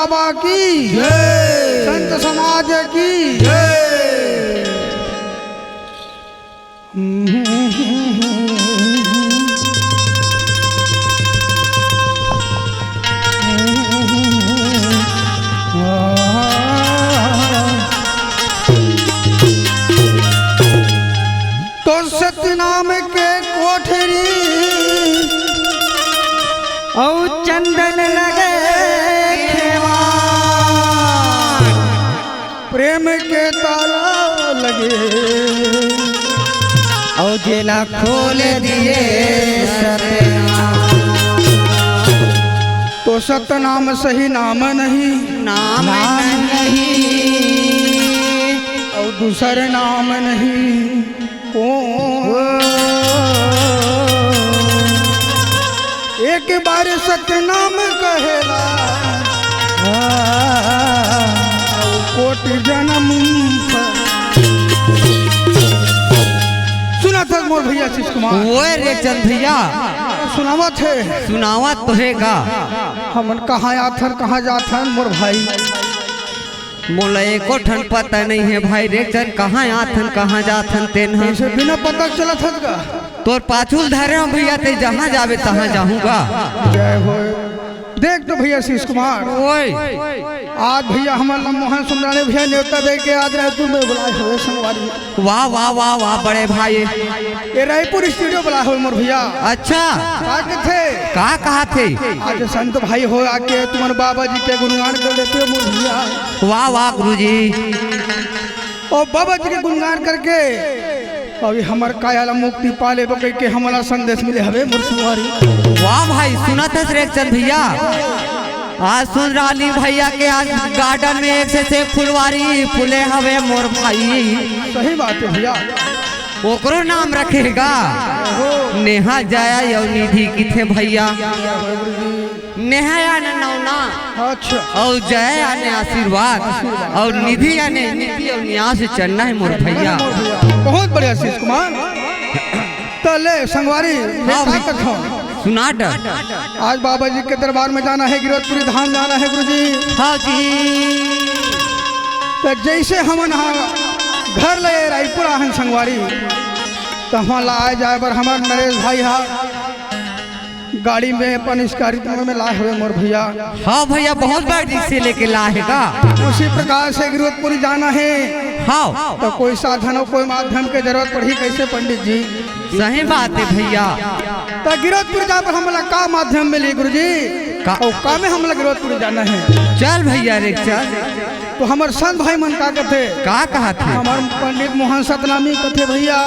बाबा की जय, संत समाज की जय। तो सतनाम के कोठरी और चंदन लगे खेवान, प्रेम के ताला लगे और जेला खोल दिए सतनाम। तो सतनाम सही नाम नहीं, नाम नहीं और दूसरे नाम नहीं। एक बार सतनाम कहेला कोटि जन्म। सुना था मोर भैया शिष कुमार, वो रे चंद भैया सुनावा थे, सुनावा तो है का। हमन कहाँ आथन कहाँ जाथन मोर भाई, मोला एको ठन पता नहीं है भाई रे चंद, कहाँ आथन कहाँ जाथन तेन ऐसे बिना पता चला था का। तोर पाछूल धरे हो भैया, ते जहाँ जावे तहाँ जाऊंगा। जय हो। देख तो भैया शिष कुमार, ओए आज भैया हमारा मोहन सुंदरानी भैया न्योता दे के आज रायपुर में बुलाए हुए संगवारी। वाह वाह वाह वाह बड़े भाई, ये रायपुर स्टूडियो बुलाए हुए मोर भैया। अच्छा थे का कहा थे? आज संत भाई हो आके तुम्हारे बाबा जी के गुणगान कर देते हो मोर भैया। वाह वाह गुरुजी, और बाबा जी के गुणगान करके अभी हमार कायाला मुक्ति पाले बकई के हमारा संदेश मिले हवे मोर संगवारी। वाह भाई सुना था रे चंद भैया, आज सुन रही भैया के आज गार्डन में एक से फुलवारी फूले हवे मोर भाई। सही बात है भैया, ओकरो नाम रखेगा नेहा जया यौ निधि की थे भैया। नेहा यानी नौना, अच्छा और जया यानी आशीर्वाद, और निधि यानी नीति और न्यास से चलना है मोर भैया। बहुत बढ़िया शिष कुमार। तो ले संगवारी सुना डर, आज बाबा जी के दरबार में जाना है, गिरवतपुरी धाम जाना है गुरुजी। हाँ जी। तो जैसे हम घर ले रायपुर आहन संगवारी, तो वहाँ लाए जाए पर हमारे नरेश भाई हा गाड़ी में अपन इस कार्यक्रम में लाए हुए मोर भैया। हाँ भैया बहुत बार से लेके लाएगा। उसी प्रकार से गिरवतपुरी जाना है। हाँ तो कोई साधन और कोई माध्यम की जरूरत पड़ी कैसे पंडित जी? सही बात है भैया। तो गिरवतपुर जा पर हमला का माध्यम मिली गुरुजी? का में हमला गिरवतपुर जाना है। चल भैया रे चल। तो हमारे संत भाई मन का कथे का कहा थे? हमारे पंडित मोहन सतनामी कथे भैया,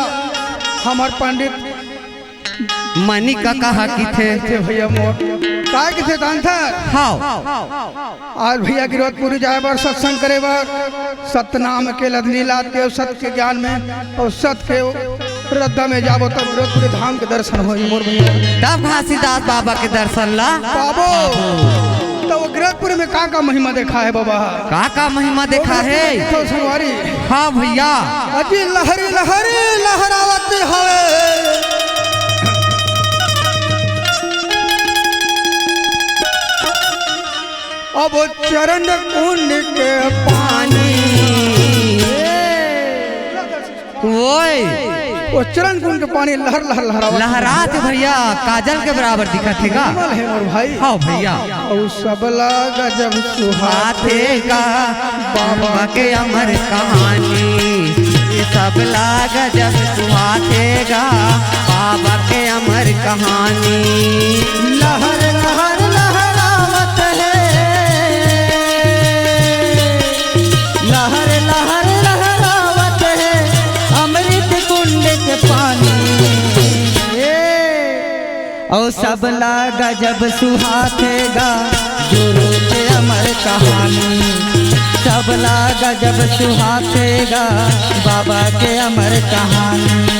हमारे पंडित मनी का कहा की थे भैया मोर का के थे दान था। हाँ आज भैया गिरवतपुरी जाए बार सत्संग करे बार, सतनाम के लदलीला के सत्य के ज्ञान में और सत्य के श्रद्धा में जाबो तब गिरवतपुरी धाम के दर्शन हो मोर भैया। तब घासीदास बाबा के दर्शन ला बाबो। तो वो गिरवतपुरी में का महिमा देखा है बाबा? का महिमा देखा है? तो संगवारी हाँ भैया, अजी लहरी लहरी लहरावती हवे अब चरण कुंड के पानी। ओए वो चरण कुंड के पानी लहर लहर लहरात भैया, काजल के बराबर दिखा थे का। है मोर भाई। हाँ भैया, और सबला गजब सुहातेगा बाबा के अमर कहानी, सबला गजब सुहातेगा बाबा के अमर कहानी। लहर लहर लहरावत है, लहर लहर लहरावत है अमृत कुंड के पानी, और सबला गजब सुहातेगा गुरु के अमर कहानी, सबला गजब सुहातेगा बाबा के अमर कहानी।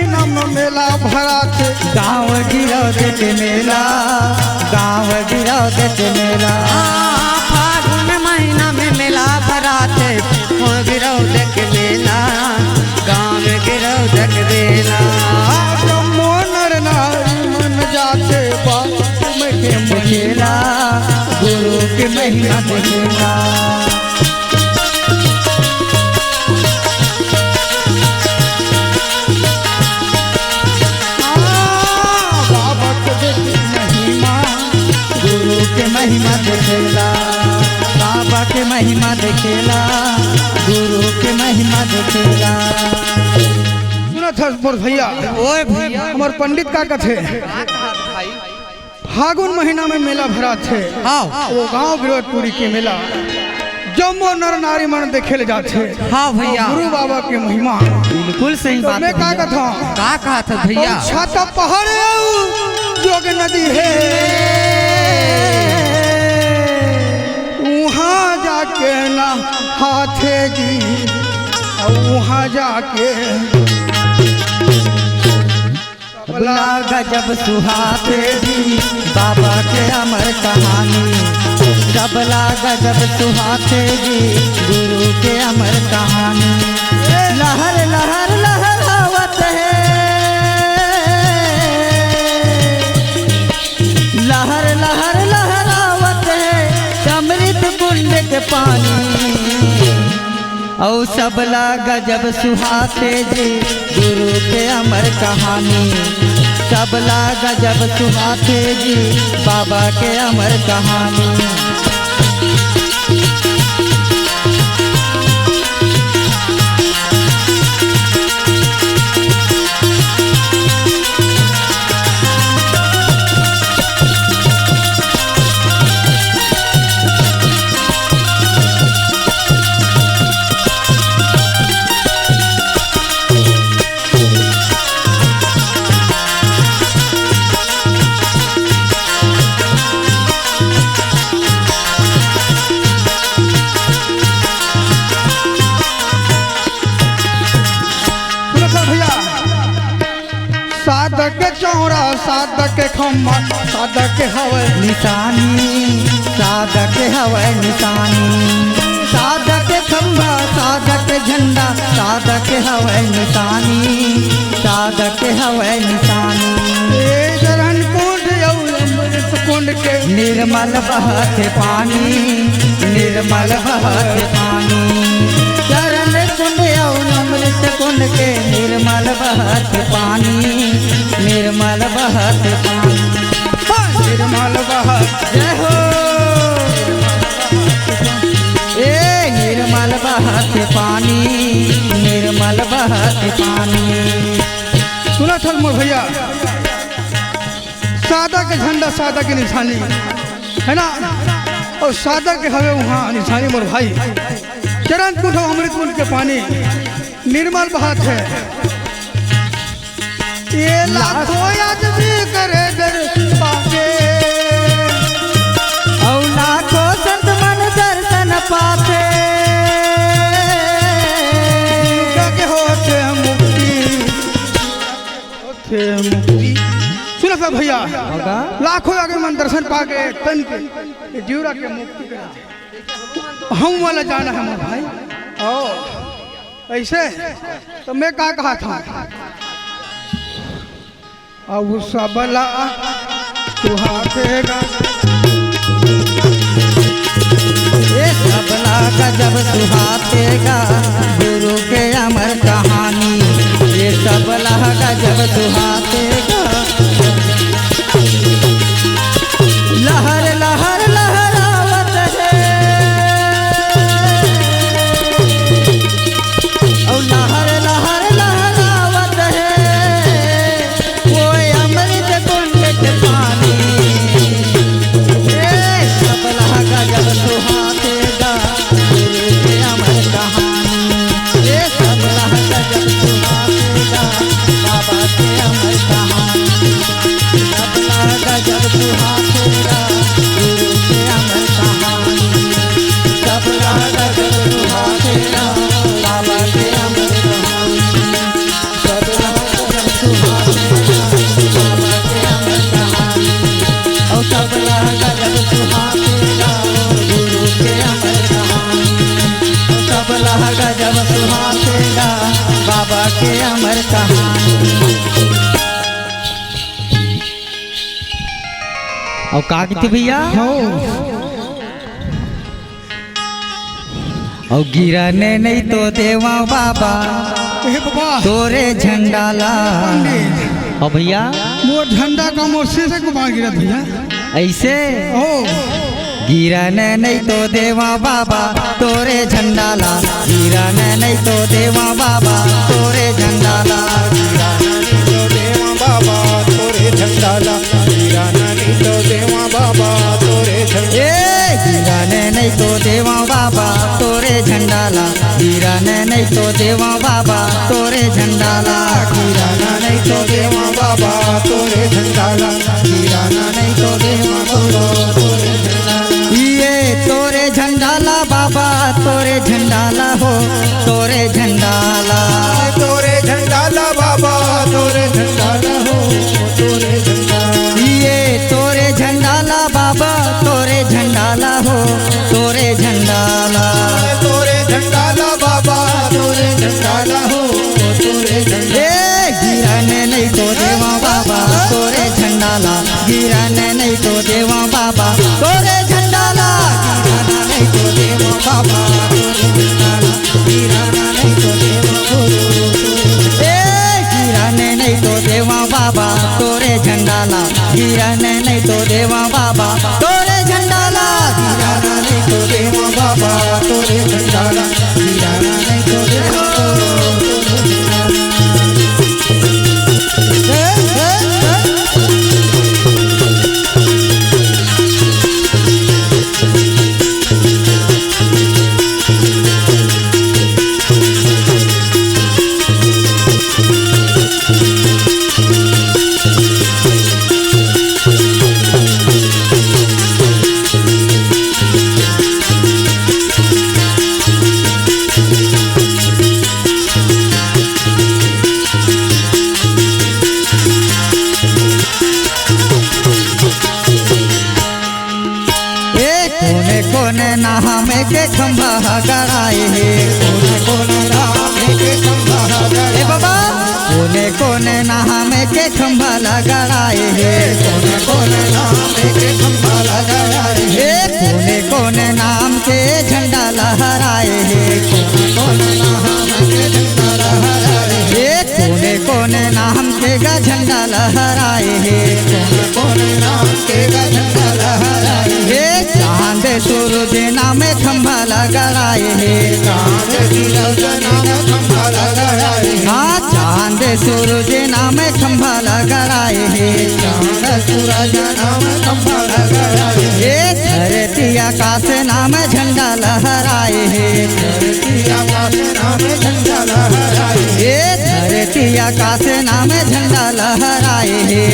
महीना में मेला भरा थे। गाँव गिरौद के मेला, गाँव गिरौद के मेला। फागुन महीना में मेला भरा थे, गिरौद के मेला, गाँव गिरौद के मेला। जम्मो नर नारी मन जाते बात में के खेला, गुरु के महिमा देखेला। बाबा के महिमा, गुरु के महिमा देखेला, बाबा के महिमा देखेला, गुरु के महिमा देखेला। सुना था मोर भैया, ओए भैया, हमार पंडित का कथे फागुन महीना में मेला भरा थे। हाँ वो गांव गिरौदपुरी के मेला जम्मो नर नारी मन देखे ले जाते। हाँ भैया, गुरु बाबा की महिमा बिल्कुल सही तो बात मैं का भैया। कथा का कहा था भैया? छाता पहाड़ जोग नदी है, वहाँ जाके ना हाथे जी, वहाँ जाके सबला गजब सुहाते जी, बाबा के अमर कहानी। सबला गजब सुहाते जी, गुरु के अमर कहानी। लहर लहर लहरावत है, लहर लहर लहरावत है, अमृत कुंड के पानी। औ सबला गजब सुहाते जी, गुरु के अमर कहानी। सबला गजब सुहाते जी, बाबा के अमर कहानी। साधक के चौड़ा, साधक के खम्भा, साधक के हवे निशानी, साधक के हवै निशानी। साधक के खंभा, साधक के झंडा, साधक के हवै निशानी, साधक के हवै निशानी। चरण कुंड अमृत कुंड के निर्मल बहत पानी, निर्मल बहत पानी। चरण कुंड और अमृत कुंड के निर्मल बहत पानी, निर्मल बहत पानी। निर्मल बहत जय हो, ए निर्मल बहत पानी, निर्मल बहत पानी। सुना था मोर भैया, सादा के झंडा, सादा की निशानी है ना, और सादा के हवे वहाँ निशानी मोर भाई। चरण कुंड अमृत कुंड के पानी निर्मल बहत है। ये लाखों आदमी करे दर्शन पाके, और लाखों संत मन दर्शन पाते। के होते मुक्ति, होते मुक्ति। सुनो सब भैया, लाखों आगे मन दर्शन पाके तन के जीवरा के मुक्ति करे। हम वाला जाना है मोर भाई। ओ ऐसे तो मैं का कहा था, अब सबला सुहातेगा, ये सबला गजब सुहातेगा, गुरु के अमर कहानी। ये सबला गजब सुहातेगा, लहर लहर लहरावत है, और लहर लहर लहरावत है, वो अमृत कुंड के पानी। ये सबला गजब सुहातेगा, गुरु के अमर कहानी। ये सबला गजब सुहातेगा, बाबा के अमर कहानी। और का कहते भैया हो और गिरने नहीं तो देवा बाबा ए बाबा तोरे झंडाला। और भैया मोर झंडा का मोर्चे से कुमार गिरत भैया ऐसे ओ गिरने नहीं तो देवा बाबा तोरे झंडाला। गिरने नहीं तो देवा बाबा तोरे झंडाला। देवा बाबा तोरे झंडाला गिराना नहीं तो देवा बाबा तोरे झंडाला। ए गिरने नहीं तो देवा बाबा तोरे झंडाला। गिरने नहीं तो देवा बाबा तोरे झंडाला। गिराना नहीं तो देवा बाबा तोरे झंडाला गिराना नहीं तो देवा बाबा तोरे झंडाला। ये तोरे झंडाला बाबा तोरे झंडाला हो तोरे झंडाला। तोरे झंडाला बाबा तोरे झंडाला हो तोरे झंडाला। ये तोरे झंडाला बाबा तोरे झंडाला हो तोरे झंडाला। तोरे झंडाला बाबा तोरे झंडाला हो तोरे झंडाला। ए गिरने नहीं तो देवा बाबा तोरे झंडाला। गिरने नहीं तो देवा बाबा तोरे झंडाला। गिराना नहीं तो देवा बाबा तोरे झंडाला गिराना नहीं तो देवा ए गिरने नहीं तो देवा बाबा तोरे झंडाला। गिरने नहीं तो देवा बाबा तोरे झंडाला। गिराना नहीं तो देवा बाबा तोरे झंडाला गिराना नहीं तो देवा कोने कोने नहा में के खंभा गड़ाए हे। कोने कोने राम के खंभा ए बाबा कोने कोने नहा में के खंभा लगाए हे। कोने कोने राम के खंभा लगाया हे कोने कोने नाम के झंडा लहराए हे। कोने नाम के झंडा लहराए हे कोने कोने नाम के गा झंडा लहराए हे। कोने नाम के झंडा लहराए हे चांद सूरज नाम खंभा लगाए हे। चांद सूरज नाम खंभा लगाए हाँ चांद सूरज नाम खंभा लगाए हे। चांद सूरज नाम खंभा लगाए हे धरती आकाश नाम झंडा लहराए हे। आकाश नाम झंडा लहराए हे धरती आकाश नाम झंडा लहराए हे।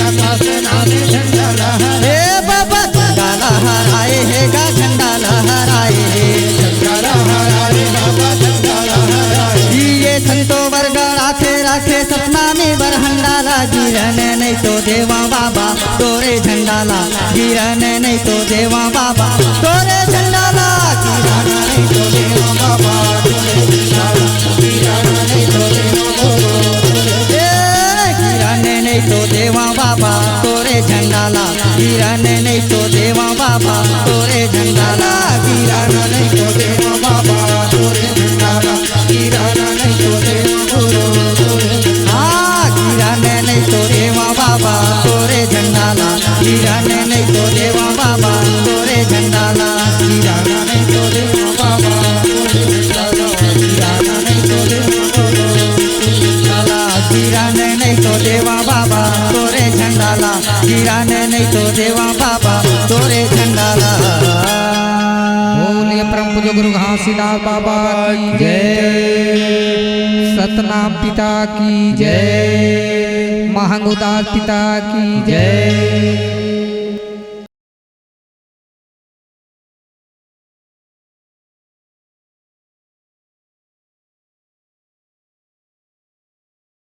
आकाश नाम झंडा लहराए हे बाबा झंडा लहराए हे गा झंडा लहराए हे। झंडा लहराए बाबा झंडा लहराए ये संतो वर्ग राखे राखे सपना में बरहंडाला। गिरने नहीं तो देवा बाबा तोरे झंडाला। गिरने नहीं तो देवा बाबा तोरे झंडाला। गिराना नहीं तो देवा बाबा तोरे झंडाला गिराना नहीं तो देवा गिरने नहीं तो देवा बाबा तोरे झंडाला। गिरने नहीं तो देवा बाबा तोरे झंडाला। गिराना नहीं तो देवा बाबा तोरे झंडाला गिराना नहीं तो देवा हाँ गिरने नहीं तो देवा बाबा तोरे झंडाला। गिरने नहीं तो देवा बाबा तोरे झंडाला। गिराना नहीं तो देवा बाबा तोरे झंडाला गिराना नहीं तो देवा गिरने नहीं तो देवा बाबा तोरे झंडाला। गिरने नहीं तो देवा बाबा तोरे झंडाला। बोलिए परम पूज्य गुरु घासीदास बाबा की जय। सतनाम पिता की जय। महंगुदास पिता की जय।